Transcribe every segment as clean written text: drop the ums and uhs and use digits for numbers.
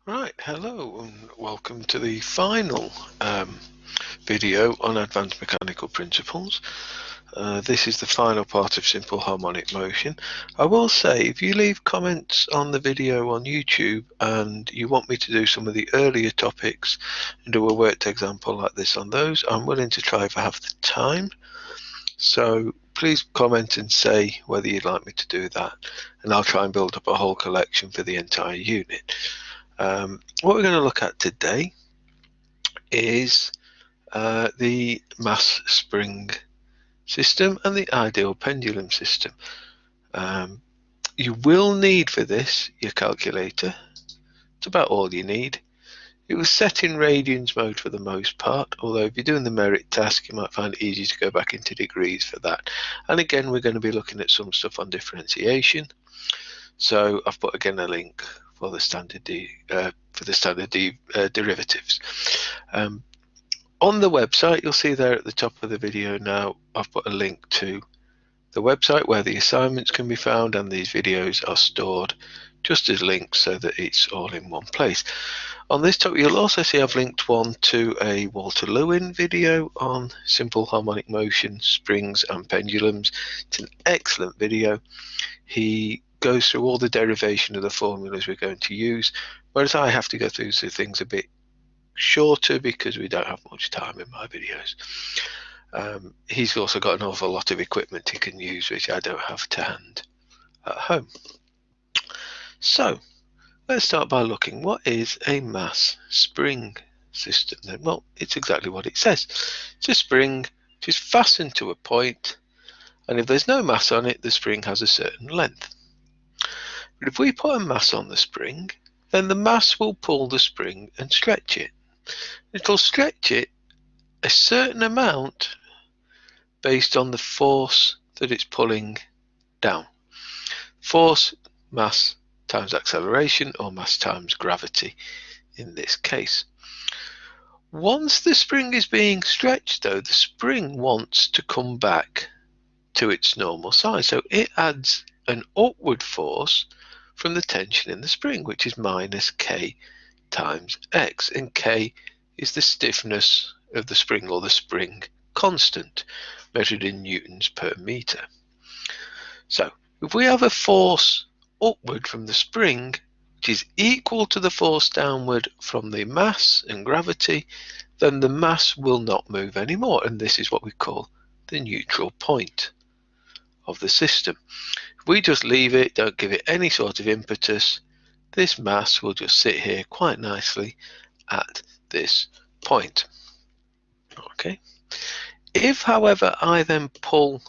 Right, hello and welcome to the final video on advanced mechanical principles. This is the final part of simple harmonic motion. I will say, if you leave comments on the video on YouTube and you want me to do some of the earlier topics and do a worked example like this on those, I'm willing to try if I have the time. So please comment and say whether you'd like me to do that, and I'll try and build up a whole collection for the entire unit. What we're going to look at today is the MassSpring system and the ideal pendulum system. You will need for this your calculator. It's about all you need. It was set in radians mode for the most part, although if you're doing the merit task you might find it easy to go back into degrees for that. And again, we're going to be looking at some stuff on differentiation. So I've put again a link for the standard derivatives. On the website, you'll see there at the top of the video now, I've put a link to the website where the assignments can be found, and these videos are stored just as links so that it's all in one place. On this topic, you'll also see I've linked one to a Walter Lewin video on simple harmonic motion, springs and pendulums. It's an excellent video. He goes through all the derivation of the formulas we're going to use, whereas I have to go through things a bit shorter because we don't have much time in my videos. He's also got an awful lot of equipment he can use which I don't have to hand at home. So let's start by looking, what is a MassSpring system then? Well, it's exactly what it says. It's a spring which is fastened to a point, and if there's no mass on it, the spring has a certain length. But if we put a mass on the spring, then the mass will pull the spring and stretch it. It'll stretch it a certain amount based on the force that it's pulling down. Force, mass times acceleration, or mass times gravity in this case. Once the spring is being stretched though, the spring wants to come back to its normal size, so it adds an upward force from the tension in the spring, which is minus K times X, and K is the stiffness of the spring, or the spring constant, measured in newtons per meter. So if we have a force upward from the spring which is equal to the force downward from the mass and gravity, then the mass will not move anymore, and this is what we call the neutral point of the system. If we just leave it, don't give it any sort of impetus, this mass will just sit here quite nicely at this point. Okay. If, however, I then pull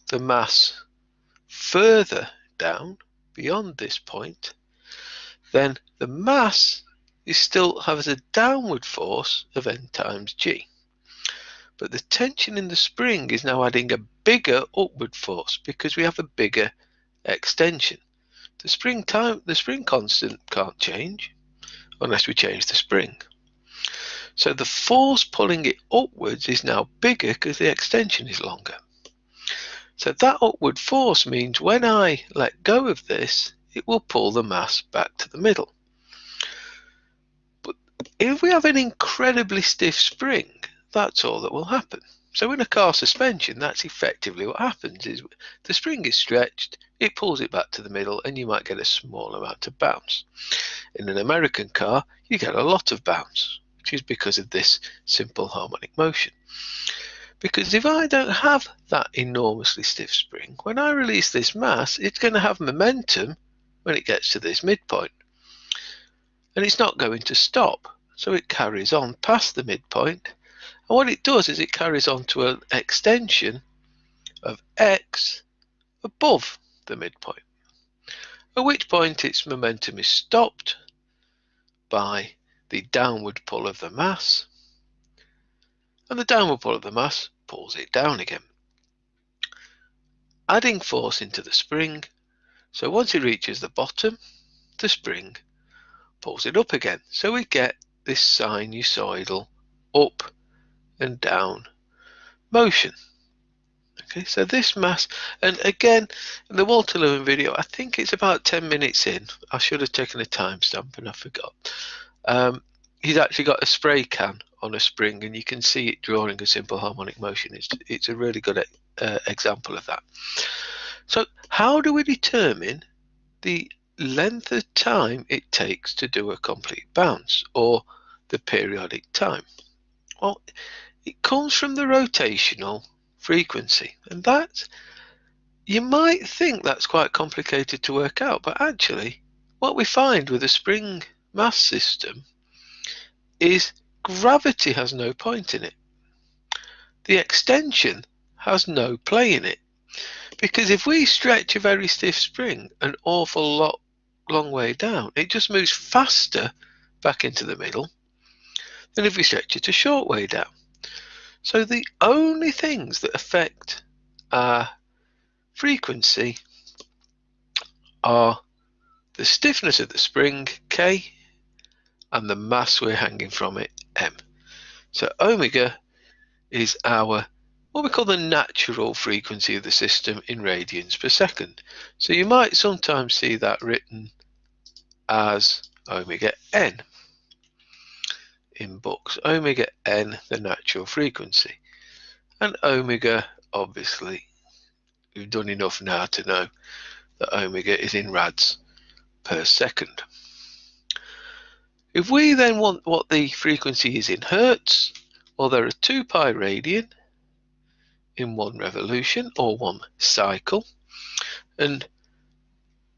the mass further down beyond this point, then the mass still has a downward force of N times G. But the tension in the spring is now adding a bigger upward force because we have a bigger extension. The spring constant can't change unless we change the spring. So the force pulling it upwards is now bigger because the extension is longer. So that upward force means when I let go of this, it will pull the mass back to the middle. But if we have an incredibly stiff spring, that's all that will happen. So in a car suspension, that's effectively what happens, is the spring is stretched, it pulls it back to the middle, and you might get a small amount of bounce. In an American car, you get a lot of bounce, which is because of this simple harmonic motion. Because if I don't have that enormously stiff spring, when I release this mass, it's going to have momentum when it gets to this midpoint. And it's not going to stop, so it carries on past the midpoint. And what it does is it carries on to an extension of X above the midpoint, at which point its momentum is stopped by the downward pull of the mass, and the downward pull of the mass pulls it down again, adding force into the spring. So once it reaches the bottom, the spring pulls it up again. So we get this sinusoidal up and down motion. Okay, so this mass, and again, in the Walter Lewin video, I think it's about 10 minutes in. I should have taken a timestamp and I forgot. he's actually got a spray can on a spring, and you can see it drawing a simple harmonic motion. It's a really good example of that. So how do we determine the length of time it takes to do a complete bounce, or the periodic time? Well, it comes from the rotational frequency, and that, you might think that's quite complicated to work out, but actually what we find with a spring mass system is gravity has no point in it. The extension has no play in it, because if we stretch a very stiff spring an awful long way down, it just moves faster back into the middle than if we stretch it a short way down. So the only things that affect our frequency are the stiffness of the spring, K, and the mass we're hanging from it, M. So omega is our, what we call the natural frequency of the system in radians per second. So you might sometimes see that written as omega n in books. Omega n, the natural frequency. And omega, obviously, we've done enough now to know that omega is in rads per second. If we then want what the frequency is in hertz, well, there are 2 pi radian in 1 revolution, or 1 cycle, and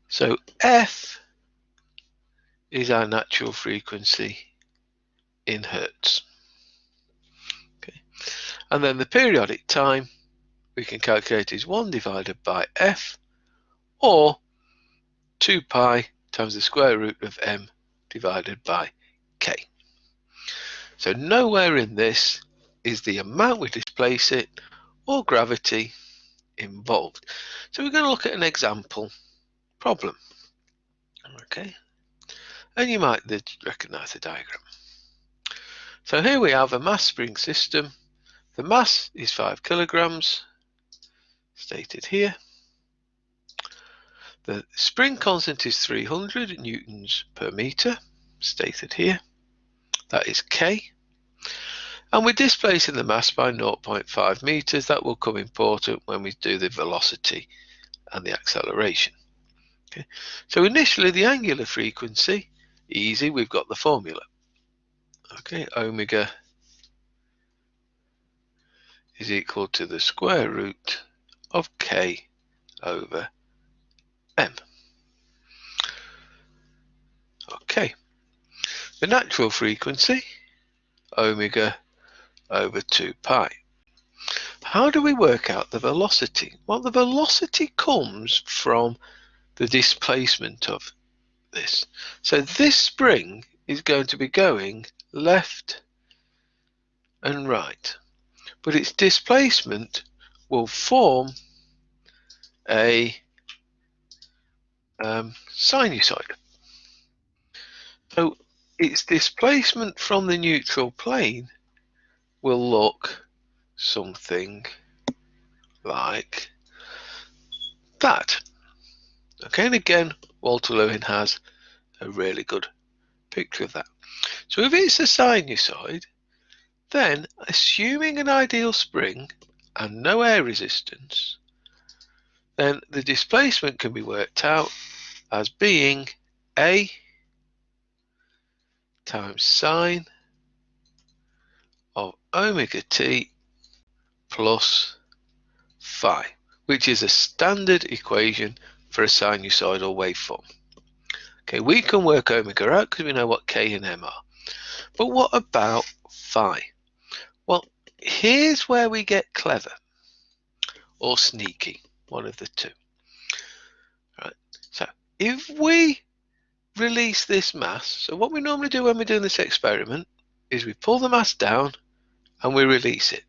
so F is our natural frequency in hertz. Okay. And then the periodic time we can calculate is 1 divided by F, or 2 pi times the square root of m divided by k. So nowhere in this is the amount we displace it or gravity involved. So we're going to look at an example problem. Okay, and you might recognize the diagram. So here we have a MassSpring system. The mass is 5 kilograms, stated here. The spring constant is 300 newtons per meter, stated here. That is K. And we're displacing the mass by 0.5 meters. That will come important when we do the velocity and the acceleration. Okay. So initially the angular frequency, easy, we've got the formula. Okay, omega is equal to the square root of K over M. Okay, the natural frequency, omega over 2 pi. How do we work out the velocity? Well, the velocity comes from the displacement of this. So this spring is going to be going left and right, but its displacement will form a sinusoid. So its displacement from the neutral plane will look something like that. Okay, and again, Walter Lewin has a really good picture of that. So if it's a sinusoid, then assuming an ideal spring and no air resistance, then the displacement can be worked out as being A times sine of omega t plus phi, which is a standard equation for a sinusoidal waveform. Okay, we can work omega out because we know what K and M are. But what about phi? Well, here's where we get clever, or sneaky, one of the two. Right. So if we release this mass, so what we normally do when we're doing this experiment is we pull the mass down and we release it.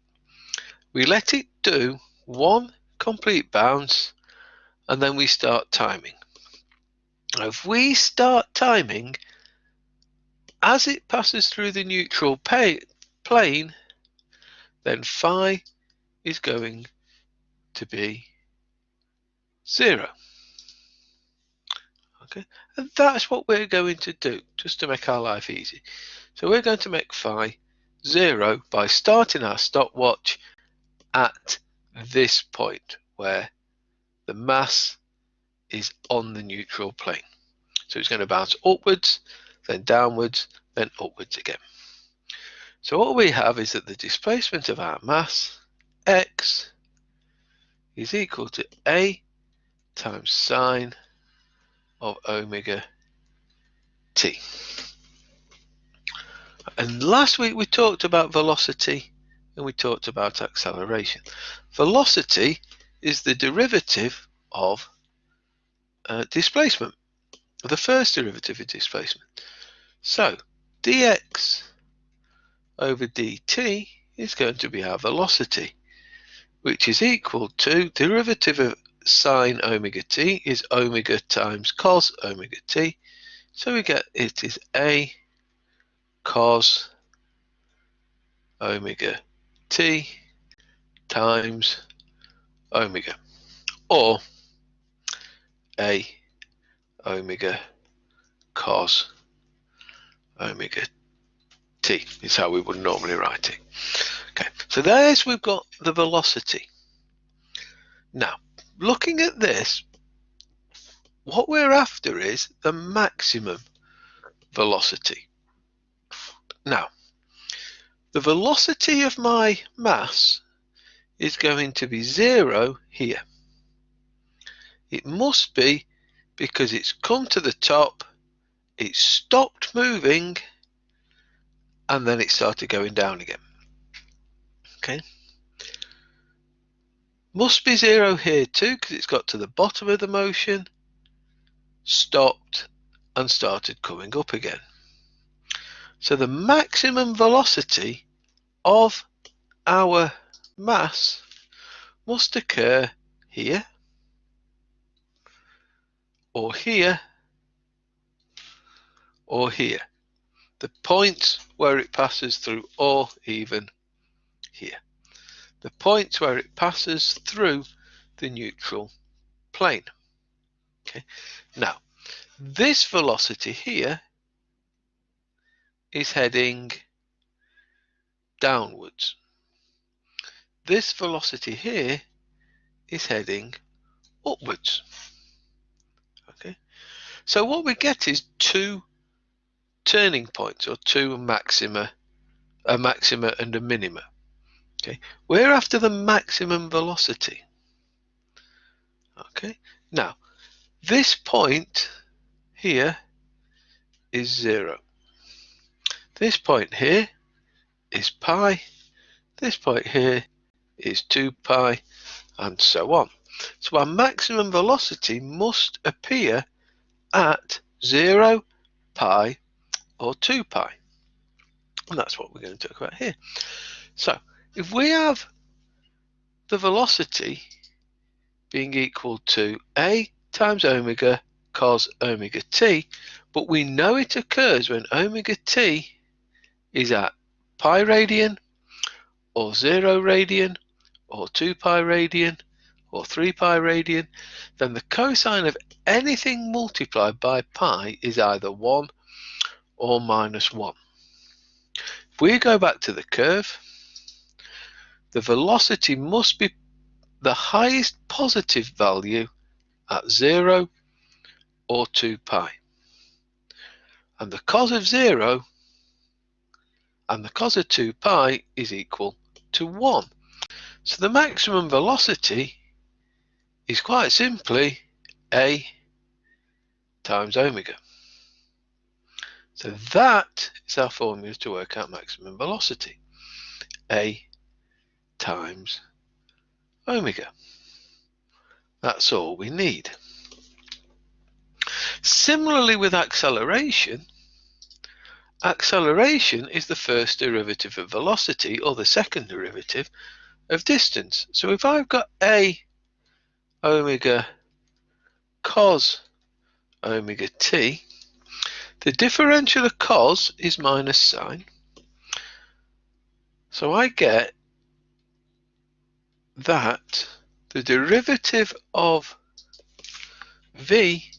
We let it do 1 complete bounce and then we start timing. Now, if we start timing as it passes through the neutral plane, then phi is going to be 0. Okay, and that's what we're going to do just to make our life easy. So we're going to make phi 0 by starting our stopwatch at this point where the mass is on the neutral plane. So it's going to bounce upwards, then downwards, then upwards again. So what we have is that the displacement of our mass, x, is equal to a times sine of omega t. And last week we talked about velocity and we talked about acceleration. Velocity is the derivative of displacement, the first derivative of displacement. So dx over dt is going to be our velocity, which is equal to derivative of sine omega t is omega times cos omega t. So we get it is a cos omega t times omega, or a omega cos omega t is how we would normally write it. Okay, so there's we've got the velocity. Now, looking at this, what we're after is the maximum velocity. Now, the velocity of my mass is going to be 0 here. It must be because it's come to the top, it stopped moving, and then it started going down again. Okay. Must be 0 here too, because it's got to the bottom of the motion, stopped, and started coming up again. So the maximum velocity of our mass must occur here, or here, or here. The point where it passes through, or even here. The point where it passes through the neutral plane. Okay. Now, this velocity here is heading downwards. This velocity here is heading upwards. Okay. So what we get is two turning points, or two maxima, a maxima and a minima. Okay. We're after the maximum velocity. Okay. Now, this point here is 0. This point here is pi. This point here is 2 pi, and so on. So our maximum velocity must appear at 0, pi, or 2 pi. And that's what we're going to talk about here. So if we have the velocity being equal to a times omega cos omega t, but we know it occurs when omega t is at pi radian, or 0 radian, or 2 pi radian, or 3 pi radian, then the cosine of anything multiplied by pi is either 1 or minus 1. If we go back to the curve, the velocity must be the highest positive value at 0 or 2 pi. And the cos of 0 and the cos of 2 pi is equal to 1. So the maximum velocity is quite simply a times omega. So that is our formula to work out maximum velocity. A times omega. That's all we need. Similarly with acceleration, acceleration is the first derivative of velocity, or the second derivative of distance. So if I've got a omega cos omega t, the differential of cos is minus sine. So I get that the derivative of v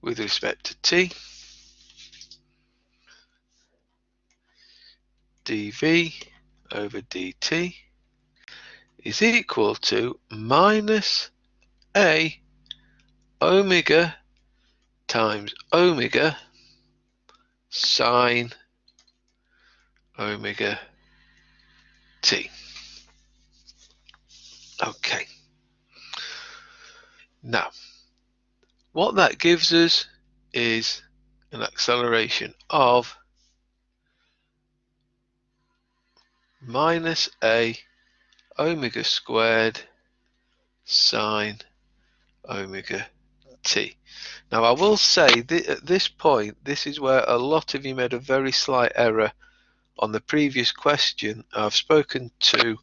with respect to t, dv over dt is equal to minus a omega times omega sine omega t. Okay. Now, what that gives us is an acceleration of minus a omega squared sine omega t. Now, I will say that at this point, this is where a lot of you made a very slight error on the previous question. I've spoken to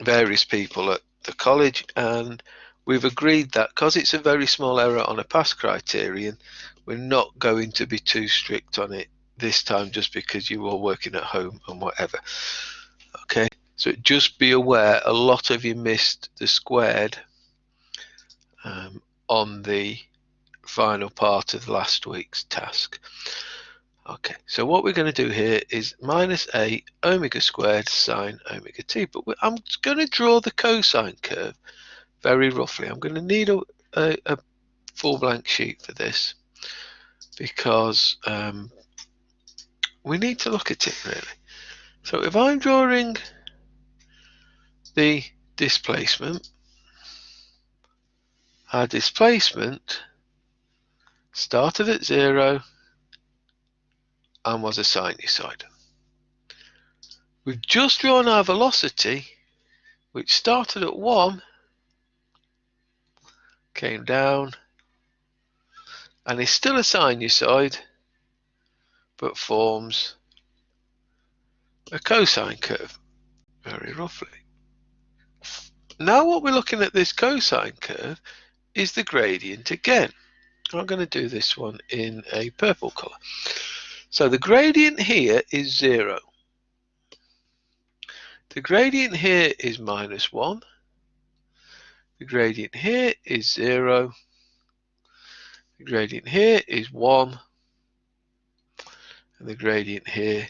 various people at the college, and we've agreed that because it's a very small error on a pass criterion, we're not going to be too strict on it this time, just because you are working at home and whatever. Okay, so just be aware, a lot of you missed the squared on the final part of last week's task. Okay, so what we're going to do here is minus a omega squared sine omega t, but I'm going to draw the cosine curve very roughly. I'm going to need a full blank sheet for this, because we need to look at it really. So if I'm drawing the displacement, our displacement started at 0 and was a sinusoid. We've just drawn our velocity, which started at 1, came down, and is still a sinusoid, but forms a cosine curve, very roughly. Now what we're looking at this cosine curve is the gradient again. I'm going to do this one in a purple colour. So the gradient here is 0. The gradient here is minus 1. The gradient here is 0. The gradient here is 1. And the gradient here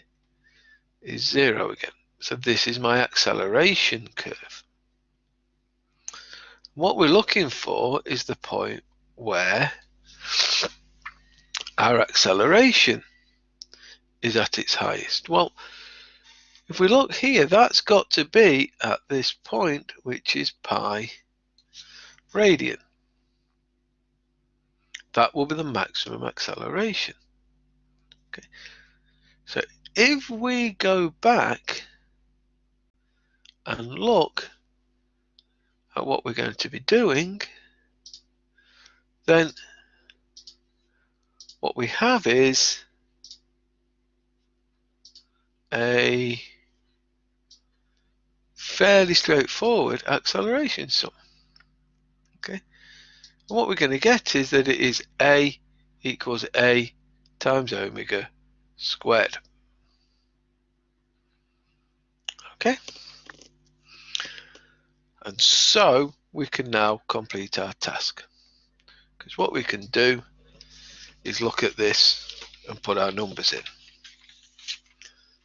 is 0 again. So this is my acceleration curve. What we're looking for is the point where our acceleration is at its highest. Well, if we look here, that's got to be at this point, which is pi radian. That will be the maximum acceleration. Okay. So if we go back and look at what we're going to be doing, then what we have is a fairly straightforward acceleration sum. Okay, and what we're going to get is that it is a equals a times omega squared. Okay, and so we can now complete our task, because what we can do is look at this and put our numbers in.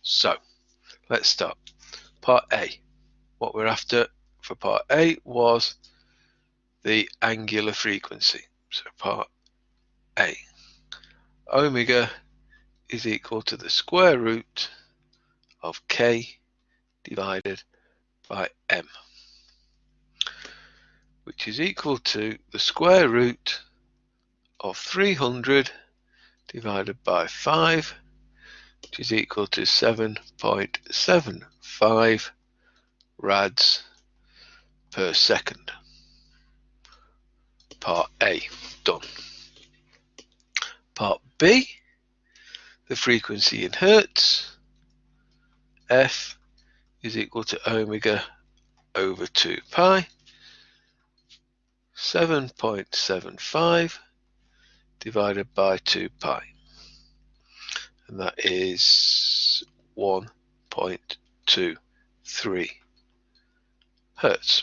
So let's start. Part A. What we're after for part A was the angular frequency. So part A, omega is equal to the square root of k divided by m, which is equal to the square root of 300 divided by 5, which is equal to 7.75 rads per second. Part A done. Part B, the frequency in hertz, f is equal to omega over 2 pi, 7.75 divided by 2 pi, and that is 1.23 hertz.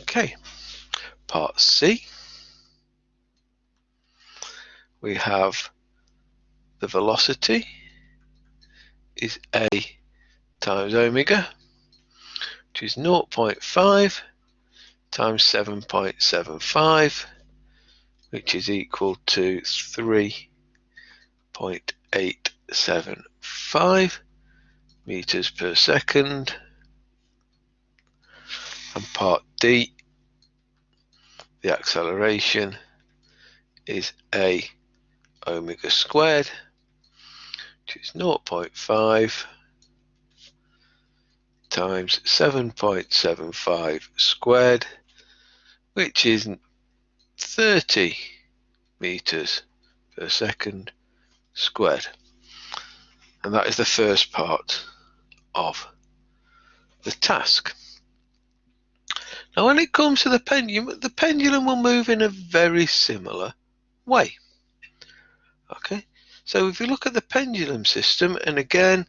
Okay, part C, we have the velocity is A times omega, which is 0.5 times 7.75, which is equal to 3.875 meters per second. And part D, the acceleration is A omega squared, which is 0.5 times 7.75 squared, which is 30 meters per second squared. And that is the first part of the task. Now when it comes to the pendulum will move in a very similar way. Okay, so if you look at the pendulum system, and again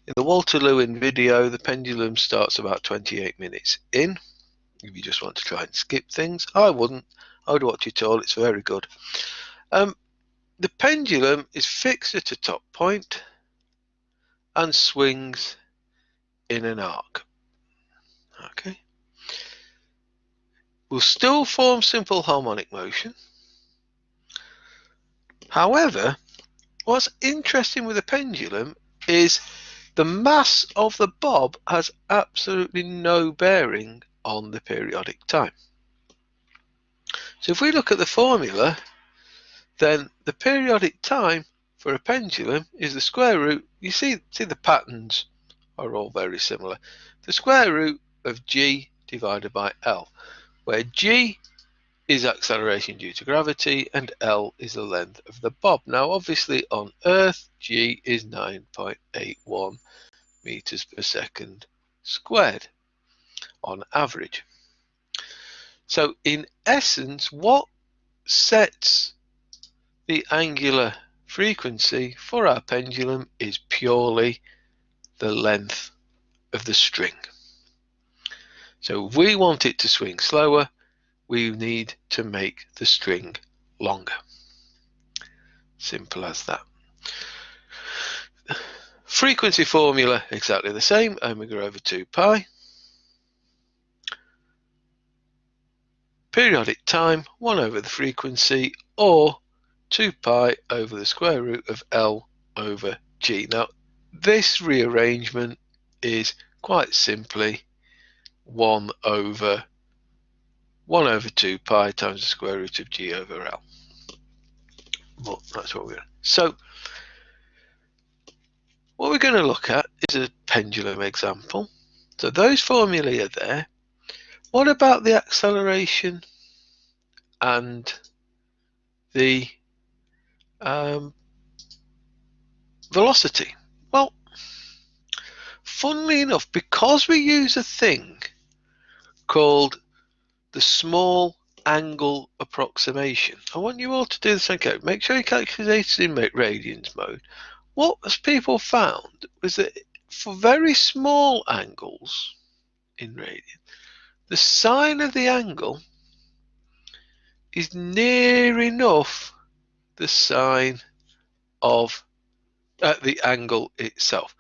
in the Walter Lewin video, the pendulum starts about 28 minutes in. If you just want to try and skip things, I wouldn't. I would watch it all. It's very good. The pendulum is fixed at a top point and swings in an arc. Okay, will still form simple harmonic motion. However, what's interesting with the pendulum is the mass of the bob has absolutely no bearing on the periodic time. So if we look at the formula, then the periodic time for a pendulum is the square root. You see the patterns are all very similar. The square root of g divided by L, where g is acceleration due to gravity and L is the length of the bob. Now obviously on Earth, g is 9.81 meters per second squared on average. So in essence, what sets the angular frequency for our pendulum is purely the length of the string. So if we want it to swing slower, we need to make the string longer. Simple as that. Frequency formula exactly the same, omega over 2 pi. Periodic time 1 over the frequency, or 2 pi over the square root of L over G. Now this rearrangement is quite simply 1 over 2 pi times the square root of G over L. Well, that's what we're going to. So what we're going to look at is a pendulum example. So those formulae are there. What about the acceleration and the velocity? Well, funnily enough, because we use a thing called the small angle approximation, I want you all to do this. Okay, make sure you calculate it in radians mode. What people found was that for very small angles in radian, the sine of the angle is near enough the sine of the angle itself.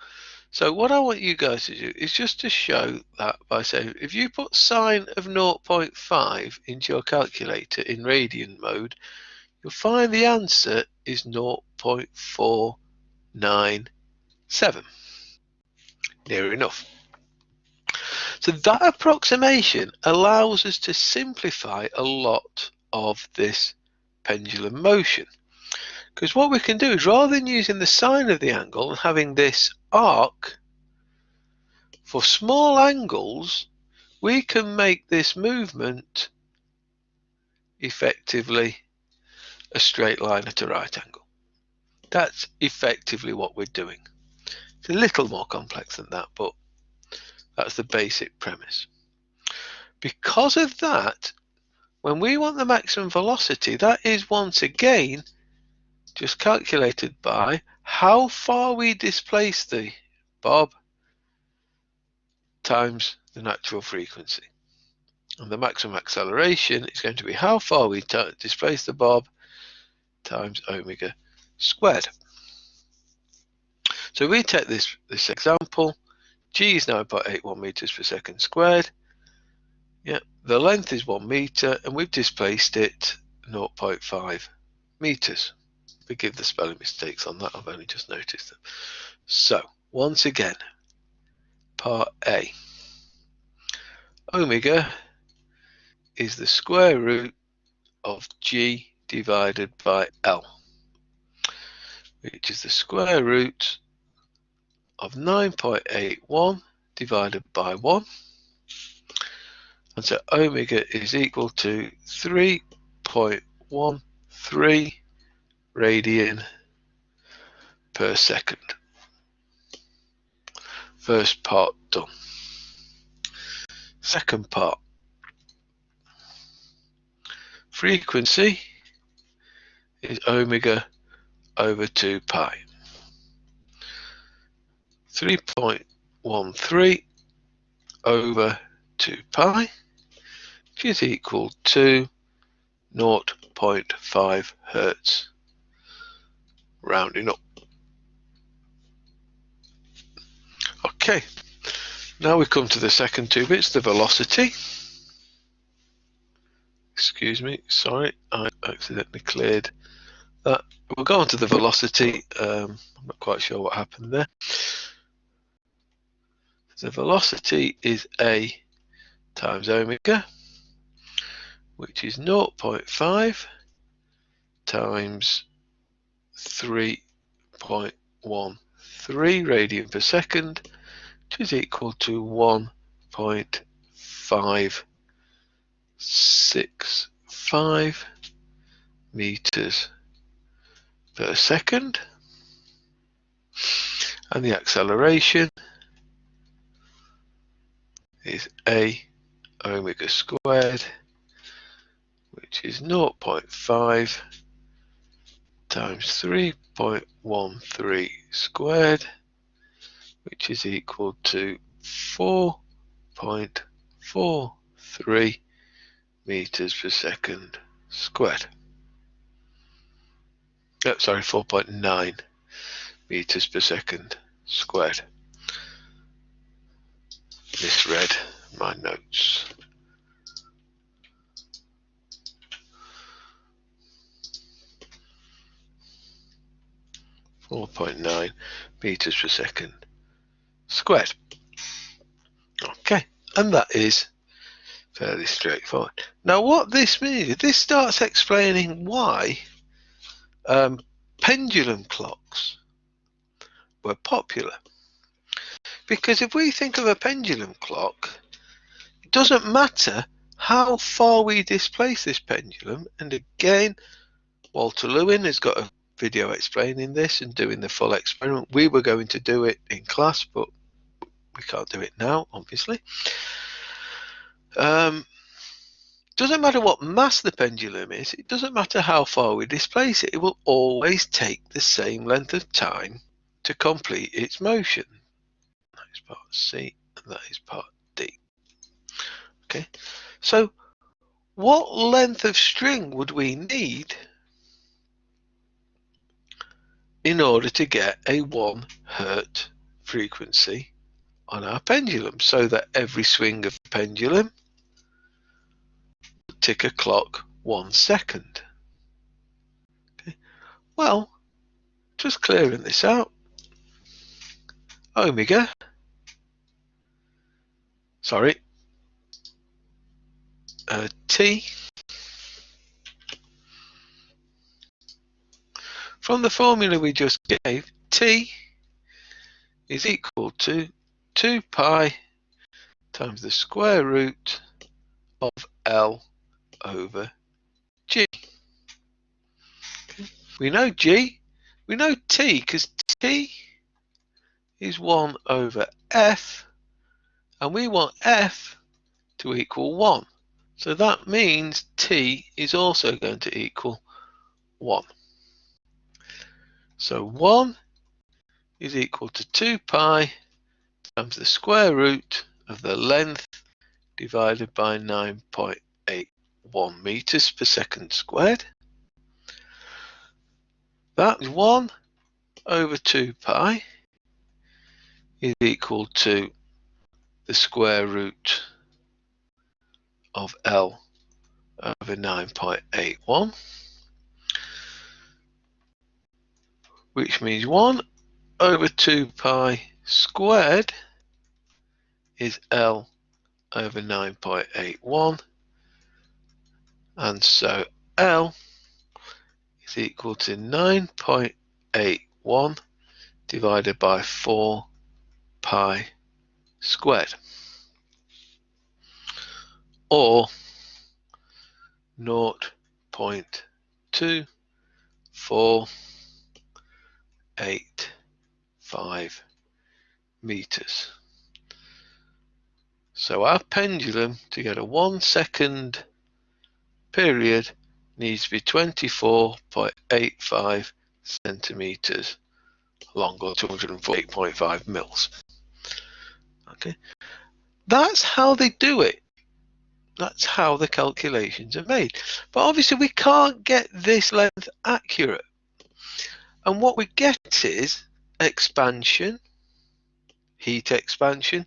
So what I want you guys to do is just to show that by saying, if you put sine of 0.5 into your calculator in radian mode, you'll find the answer is 0.497. Near enough. So that approximation allows us to simplify a lot of this pendulum motion. Because what we can do is, rather than using the sine of the angle and having this arc, for small angles, we can make this movement effectively a straight line at a right angle. That's effectively what we're doing. It's a little more complex than that, but that's the basic premise. Because of that, when we want the maximum velocity, that is once again just calculated by how far we displace the bob times the natural frequency. And the maximum acceleration is going to be how far we displace the bob times omega squared. So we take this example. G is 9.81 meters per second squared. Yeah, the length is 1 meter, and we've displaced it 0.5 meters. Forgive the spelling mistakes on that, I've only just noticed them. So, once again, part A. Omega is the square root of G divided by L, which is the square root of 9.81 divided by 1. And so omega is equal to 3.13 radian per second. First part done. Second part. Frequency is omega over 2 pi. 3.13 over 2 pi, which is equal to 0.5 hertz, rounding up. Okay, now we come to the second two bits, the velocity. Excuse me, sorry, I accidentally cleared that. We'll go on to the velocity. I'm not quite sure what happened there. The velocity is A times omega, which is 0.5 times 3.13 radian per second, which is equal to 1.565 meters per second. And the acceleration is A omega squared, which is 0.5 times 3.13 squared, which is equal to 4.43 meters per second squared. Oh, sorry, 4.9 meters per second squared. Misread my notes. .9 meters per second squared. Okay, and that is fairly straightforward. Now what this means, this starts explaining why pendulum clocks were popular. Because if we think of a pendulum clock, it doesn't matter how far we displace this pendulum. And again, Walter Lewin has got a video explaining this and doing the full experiment. We were going to do it in class, but we can't do it now, obviously. Doesn't matter what mass the pendulum is, it doesn't matter how far we displace it, it will always take the same length of time to complete its motion. That is part C, and that is part D. Okay, so what length of string would we need in order to get a 1 hertz frequency on our pendulum, so that every swing of the pendulum would tick a clock 1 second? Okay. Well, just clearing this out, omega, sorry, T, from the formula we just gave, T is equal to 2 pi times the square root of L over G. Okay. We know G, we know T, because T is 1 over F, and we want F to equal 1. So that means T is also going to equal 1. So 1 is equal to 2 pi times the square root of the length divided by 9.81 meters per second squared. That is 1 over 2 pi is equal to the square root of L over 9.81, which means 1 over 2 pi squared is L over 9.81, and so L is equal to 9.81 divided by 4 pi squared, or 0.2485 meters. So our pendulum, to get a 1 second period, needs to be 24.85 centimeters long, or 248.5 mils. Okay, that's how they do it. That's how the calculations are made. But obviously we can't get this length accurate. And what we get is expansion, heat expansion,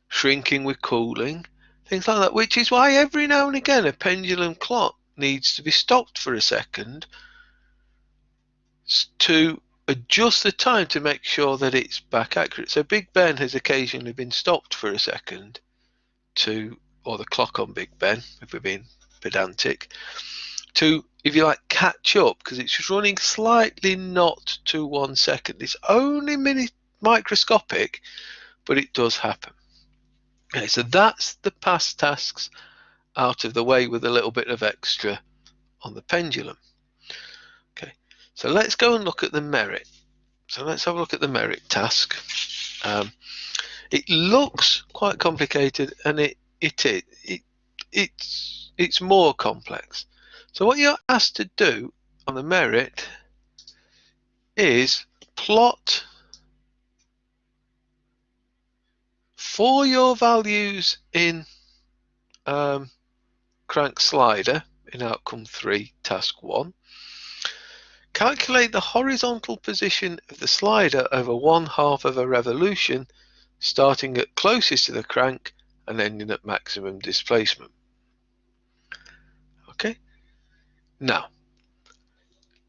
shrinking with cooling, things like that, which is why every now and again a pendulum clock needs to be stopped for a second to adjust the time to make sure that it's back accurate. So Big Ben has occasionally been stopped for a second to, or the clock on Big Ben, if we're being pedantic, to, if you like, catch up, because it's running slightly not to 1 second. It's only microscopic, but it does happen. Okay, so that's the past tasks out of the way with a little bit of extra on the pendulum. Okay, so let's go and look at the merit. So let's have a look at the merit task. It looks quite complicated, and it's more complex. So what you're asked to do on the merit is plot for your values in crank slider in outcome 3, task 1. Calculate the horizontal position of the slider over 1/2 of a revolution, starting at closest to the crank and ending at maximum displacement. Okay, now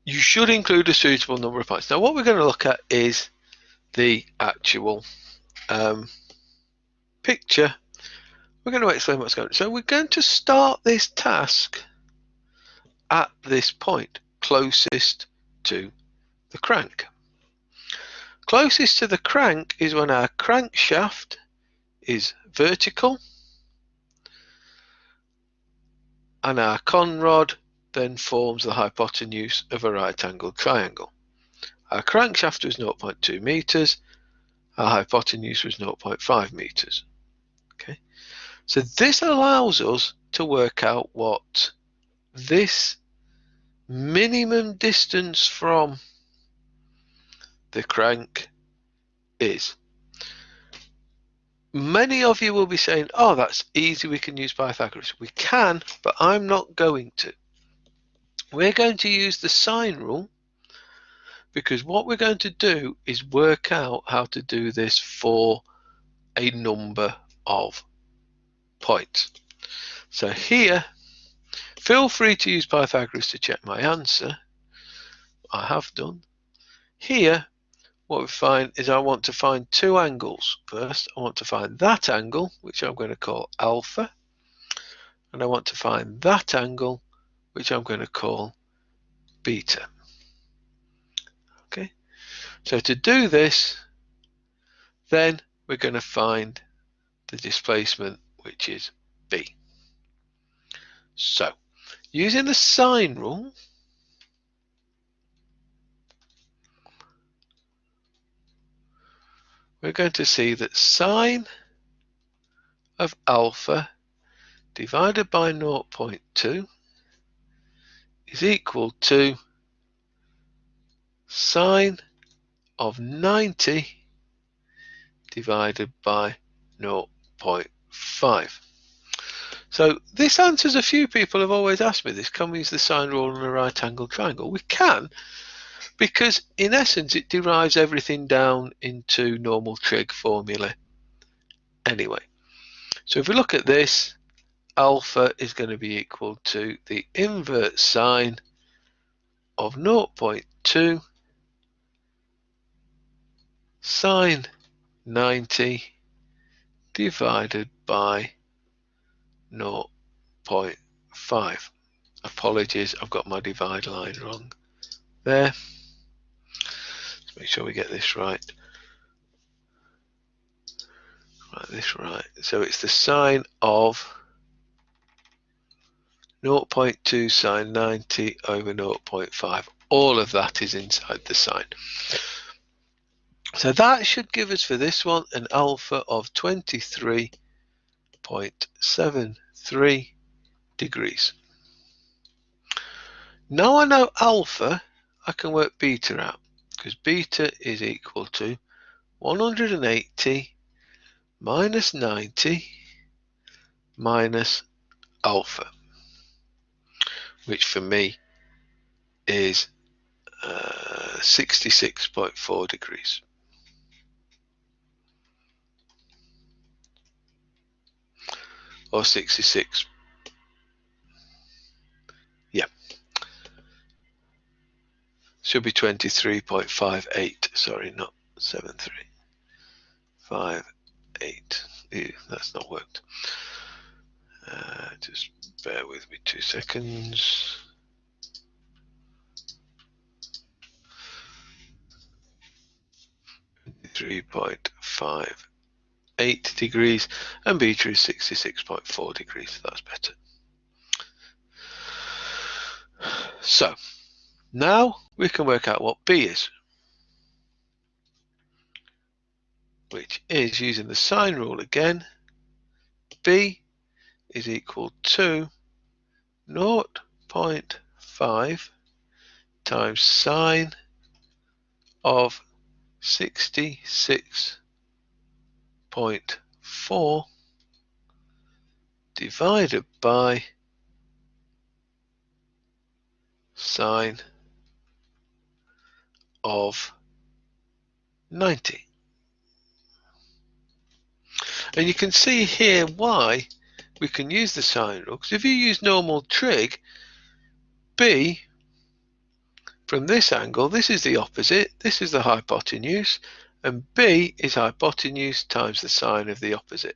you should include a suitable number of points. Now what we're going to look at is the actual picture. We're going to explain what's going on. So we're going to start this task at this point, closest to the crank. Closest to the crank is when our crankshaft is vertical and our conrod then forms the hypotenuse of a right-angled triangle. Our crankshaft was 0.2 meters, our hypotenuse was 0.5 meters. Okay, so this allows us to work out what this minimum distance from the crank is. Many of you will be saying, oh, that's easy, we can use Pythagoras. We can, but I'm not going to. We're going to use the sine rule, because what we're going to do is work out how to do this for a number of points. So here, feel free to use Pythagoras to check my answer. I have done. Here, what we find is I want to find two angles. First, I want to find that angle, which I'm going to call alpha, and I want to find that angle, which I'm going to call beta. Okay, so to do this, then we're going to find the displacement, which is b. So, using the sine rule, we're going to see that sine of alpha divided by 0.2 is equal to sine of 90 divided by 0.5. So this answers a few people have always asked me this. Can we use the sine rule on a right angle triangle? We can, because in essence it derives everything down into normal trig formula anyway. So if we look at this, alpha is going to be equal to the inverse sine of 0.2 sine 90 divided by 0.5. Apologies, I've got my divide line wrong there. Let's make sure we get this right. So it's the sine of 0.2 sine 90 over 0.5. All of that is inside the sine. So that should give us for this one an alpha of 23.73 degrees. Now I know alpha, I can work beta out, because beta is equal to 180 minus 90 minus alpha, which for me is 66.4 degrees. Or 66. Yeah. Should be 23.58. Sorry, not 73. 58. Ew, that's not worked. Just bear with me 2 seconds. 3.58 degrees, and beta is 66.4 degrees. That's better. So now we can work out what B is, which is, using the sine rule again, B is equal to 0.5 times sine of 66.4 divided by sine of 90. And you can see here why we can use the sine rule, because if you use normal trig, B from this angle, this is the opposite, this is the hypotenuse, and B is hypotenuse times the sine of the opposite.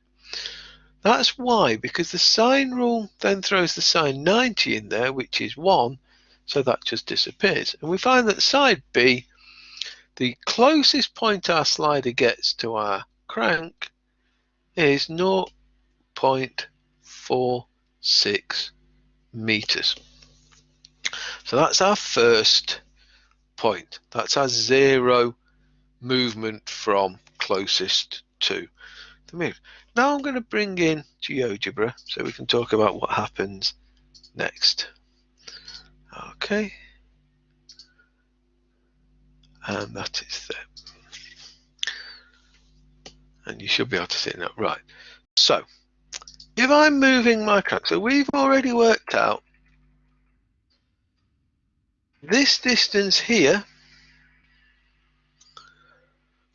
That's why, because the sine rule then throws the sine 90 in there, which is 1, so that just disappears. And we find that side B, the closest point our slider gets to our crank, is 0.46 meters. So that's our first point. That's our 0 movement from closest to the moon. Now I'm going to bring in GeoGebra so we can talk about what happens next. Okay, and that is there. And you should be able to see that. Right. So if I'm moving my crank, so we've already worked out this distance here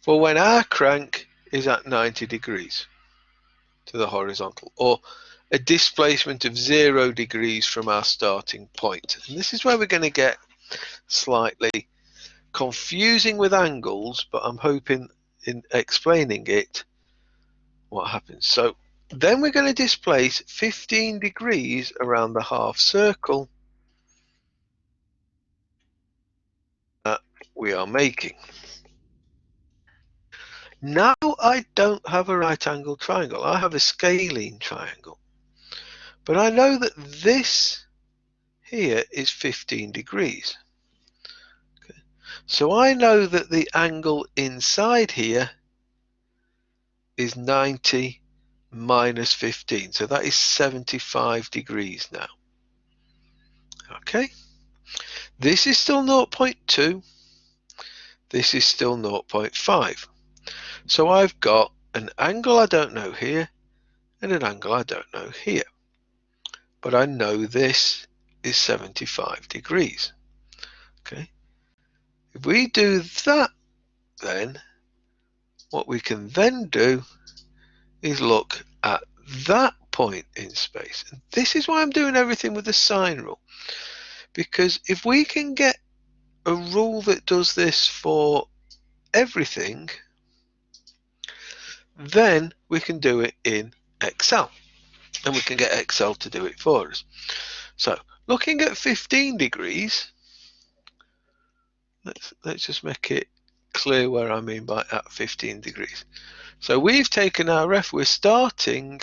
for when our crank is at 90 degrees to the horizontal, or a displacement of 0 degrees from our starting point. And this is where we're going to get slightly confusing with angles, but I'm hoping in explaining it what happens. So then we're going to displace 15 degrees around the half circle that we are making. Now I don't have a right angle triangle, I have a scalene triangle. But I know that this here is 15 degrees. Okay. So I know that the angle inside here is 90 minus 15. So that is 75 degrees now. Okay. This is still 0.2. This is still 0.5. So I've got an angle I don't know here and an angle I don't know here. but I know this is 75 degrees. Okay, if we do that, then what we can then do is look at that point in space. And this is why I'm doing everything with the sine rule, because if we can get a rule that does this for everything, then we can do it in Excel, and we can get Excel to do it for us. So looking at 15 degrees, let's just make it clear where I mean by at 15 degrees. So we've taken our ref, we're starting,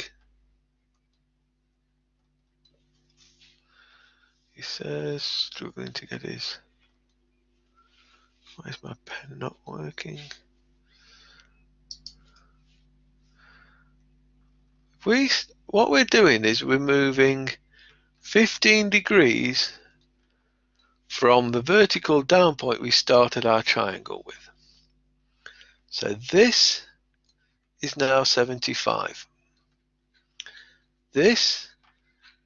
he says, struggling to get his, why is my pen not working? What we're doing is we're moving 15 degrees from the vertical down point we started our triangle with. So this is now 75. This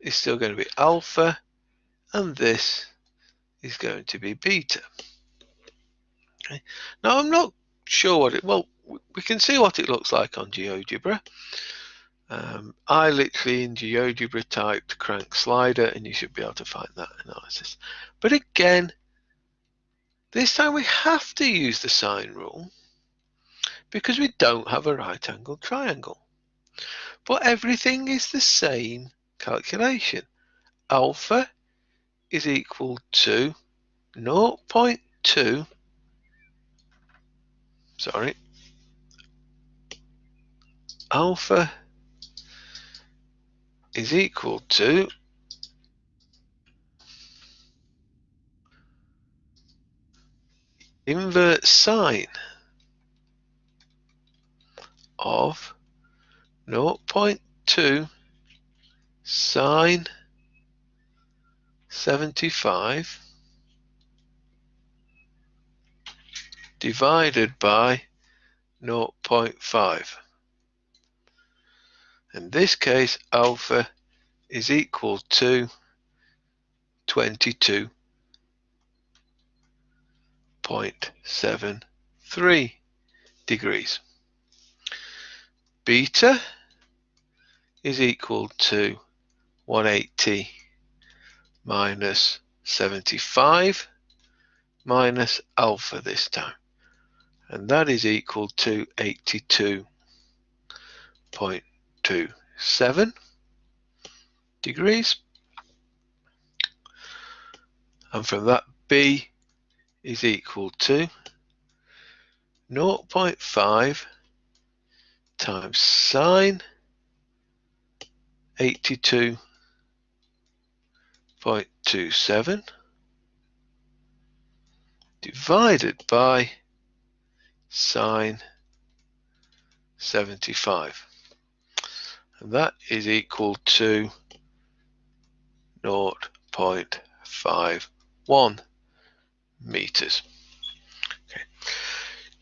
is still going to be alpha, and this is going to be beta. Okay. Now I'm not sure what it, well, we can see what it looks like on GeoGebra. I literally in GeoGebra typed crank slider, and you should be able to find that analysis. But again, this time we have to use the sine rule because we don't have a right angled triangle. But everything is the same calculation. Alpha is equal to 0.2, sorry, alpha is equal to inverse sine of 0.2 sine 75 divided by 0.5. In this case, alpha is equal to 22.73 degrees. Beta is equal to 180 minus 75 minus alpha this time, and that is equal to 82.27 degrees. And from that, B is equal to 0.5 times sine 82.27 divided by sine 75, and that is equal to 0.51 meters. Okay.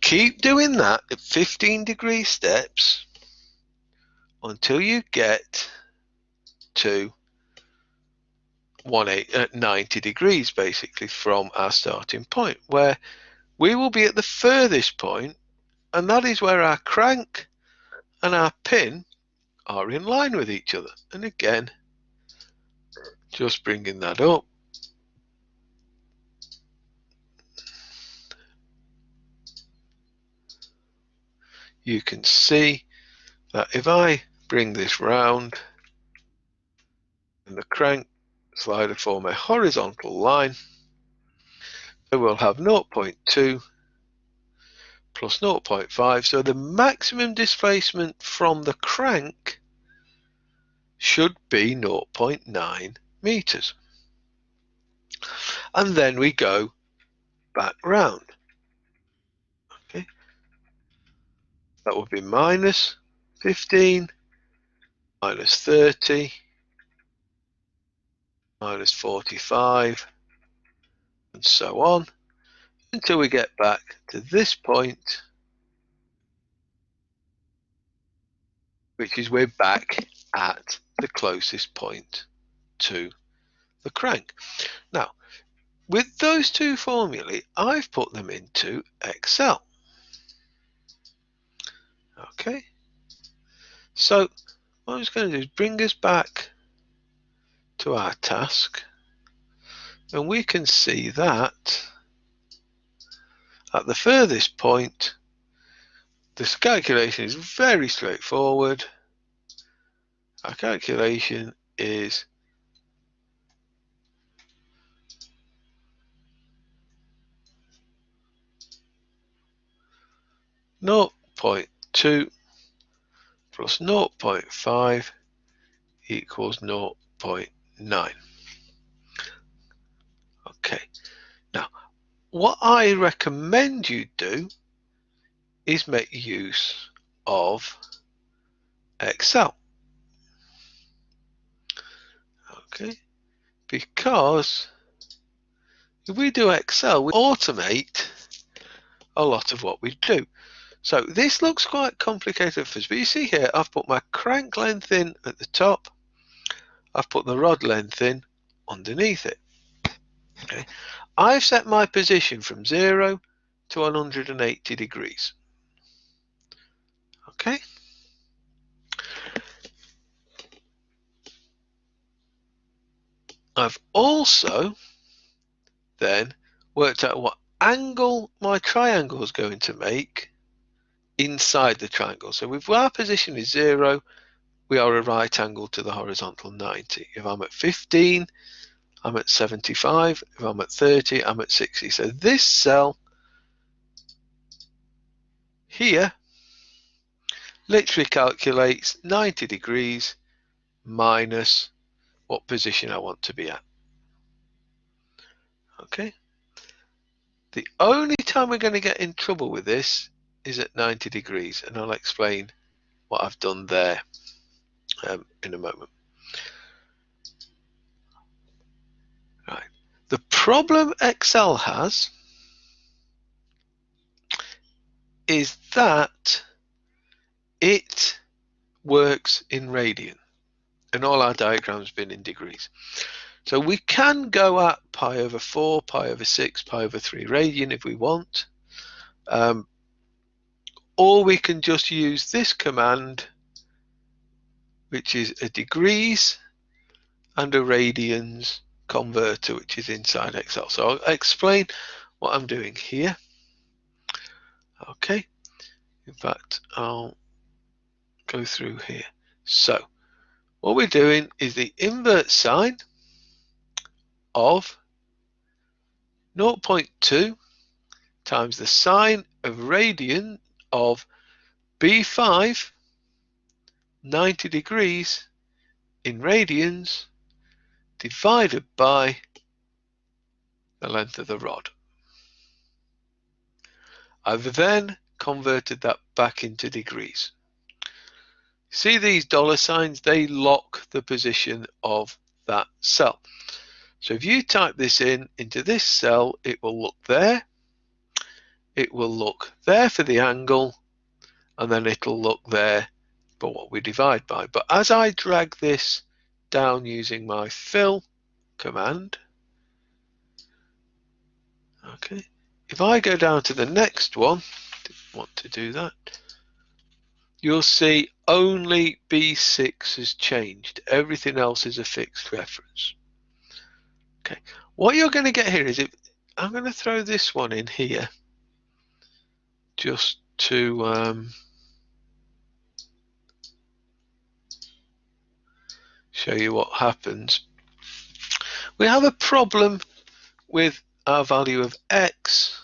Keep doing that at 15-degree steps until you get to 90 degrees basically from our starting point, where we will be at the furthest point, and that is where our crank and our pin are in line with each other. And again, just bringing that up, you can see that if I bring this round and the crank slider form a horizontal line, so we'll have 0.2 plus 0.5, so the maximum displacement from the crank should be 0.9 meters. And then we go back round. Okay, that would be minus 15, minus 30, minus 45, and so on, until we get back to this point, which is we're back at the closest point to the crank. Now, with those two formulae, I've put them into Excel. Okay, so what I'm just going to do is bring us back to our task, and we can see that at the furthest point, this calculation is very straightforward. Our calculation is 0.2 plus 0.5 equals 0.9. Okay, now what I recommend you do is make use of Excel. Okay, because if we do Excel, we automate a lot of what we do. So this looks quite complicated for us, but you see here I've put my crank length in at the top, I've put the rod length in underneath it. Okay, I've set my position from 0 to 180 degrees. Okay, I've also then worked out what angle my triangle is going to make inside the triangle. So if our position is 0, we are a right angle to the horizontal 90. If I'm at 15, I'm at 75. If I'm at 30, I'm at 60. So this cell here literally calculates 90 degrees minus what position I want to be at. Okay. The only time we're going to get in trouble with this is at 90 degrees, and I'll explain what I've done there in a moment. Right. The problem Excel has is that it works in radian, and all our diagrams have been in degrees. So we can go at pi over 4, pi over 6, pi over 3 radian if we want. Or we can just use this command, which is a degrees and a radians converter, which is inside Excel. So I'll explain what I'm doing here. Okay, in fact, I'll go through here. So what we're doing is the invert sine of 0.2 times the sine of radian of B5, 90 degrees in radians, divided by the length of the rod. I've then converted that back into degrees. See these dollar signs? They lock the position of that cell. So if you type this in into this cell, it will look there, it will look there for the angle, and then it'll look there for what we divide by. But as I drag this down using my fill command, okay, if I go down to the next one, didn't want to do that, you'll see only B6 has changed. Everything else is a fixed reference. Okay, what you're going to get here is, if I'm going to throw this one in here just to show you what happens. We have a problem with our value of x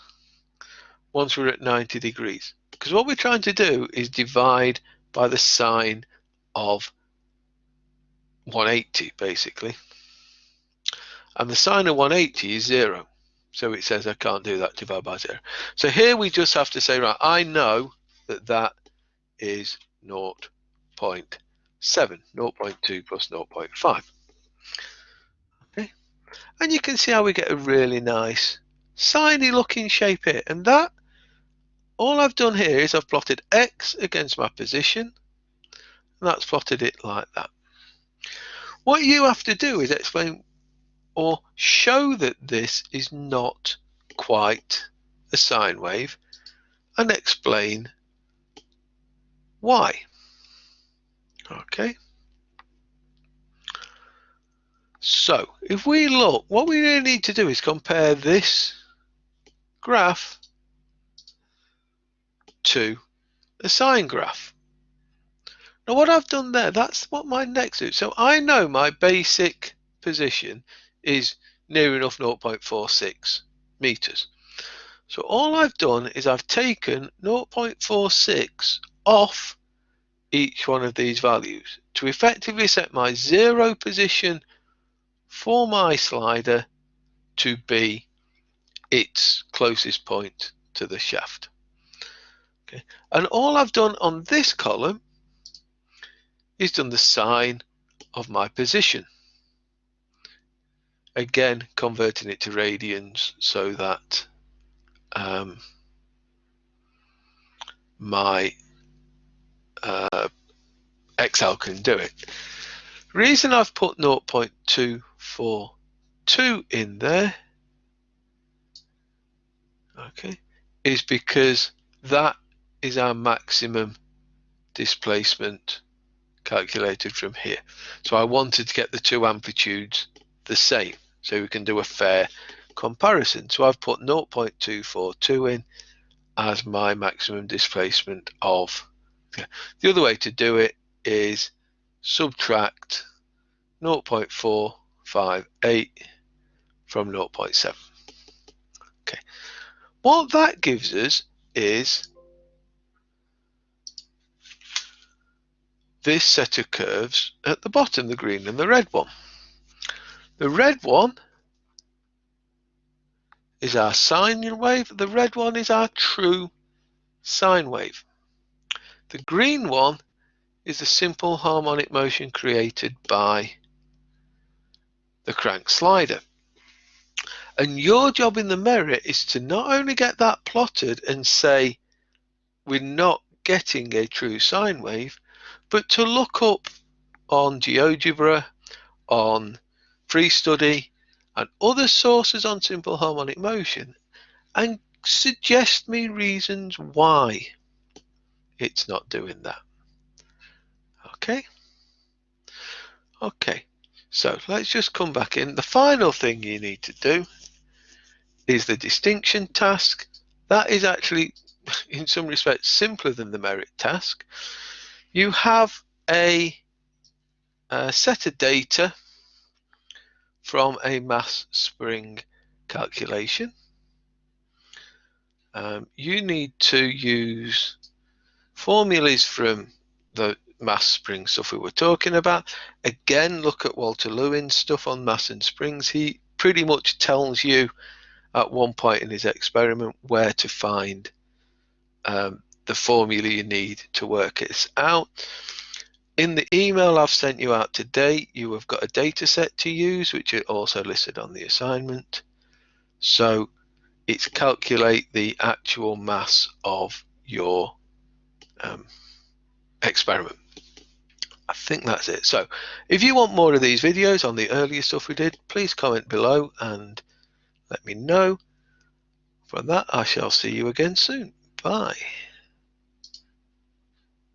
once we're at 90 degrees, because what we're trying to do is divide by the sine of 180 basically, and the sine of 180 is 0, so it says I can't do that, divide by 0. So here we just have to say, right, I know that that is 0.7, 0.2 plus 0.5. Okay, and you can see how we get a really nice siny looking shape here, and that all I've done here is I've plotted x against my position, and that's plotted it like that. What you have to do is explain or show that this is not quite a sine wave and explain why. Okay. So if we look, what we really need to do is compare this graph to a sine graph. Now what I've done there, that's what my next is. So I know my basic position is near enough 0.46 meters. So all I've done is I've taken 0.46 off each one of these values to effectively set my 0 position for my slider to be its closest point to the shaft. Okay. And all I've done on this column is done the sine of my position. Again, converting it to radians so that my Excel can do it. Reason I've put 0.242 in there, okay, is because that is our maximum displacement calculated from here. So I wanted to get the two amplitudes the same so we can do a fair comparison. So I've put 0.242 in as my maximum displacement of. The other way to do it is subtract 0.458 from 0.7. Okay, what that gives us is this set of curves at the bottom, the green and the red one. The red one is our sine wave, the red one is our true sine wave. The green one is the simple harmonic motion created by the crank slider. And your job in the merit is to not only get that plotted and say we're not getting a true sine wave, but to look up on GeoGebra, on Free Study, and other sources on simple harmonic motion and suggest me reasons why it's not doing that. Okay, so let's just come back in. The final thing you need to do is the distinction task. That is actually, in some respects, simpler than the merit task. You have a set of data from a MassSpring calculation. You need to use formulas from the MassSpring stuff we were talking about. Again, look at Walter Lewin's stuff on mass and springs. He pretty much tells you at one point in his experiment where to find the formula you need to work it out. In the email I've sent you out today, you have got a data set to use, which is also listed on the assignment. So it's calculate the actual mass of your experiment. I think that's it. So if you want more of these videos on the earlier stuff we did, please comment below and let me know. For that, I shall see you again soon. Bye.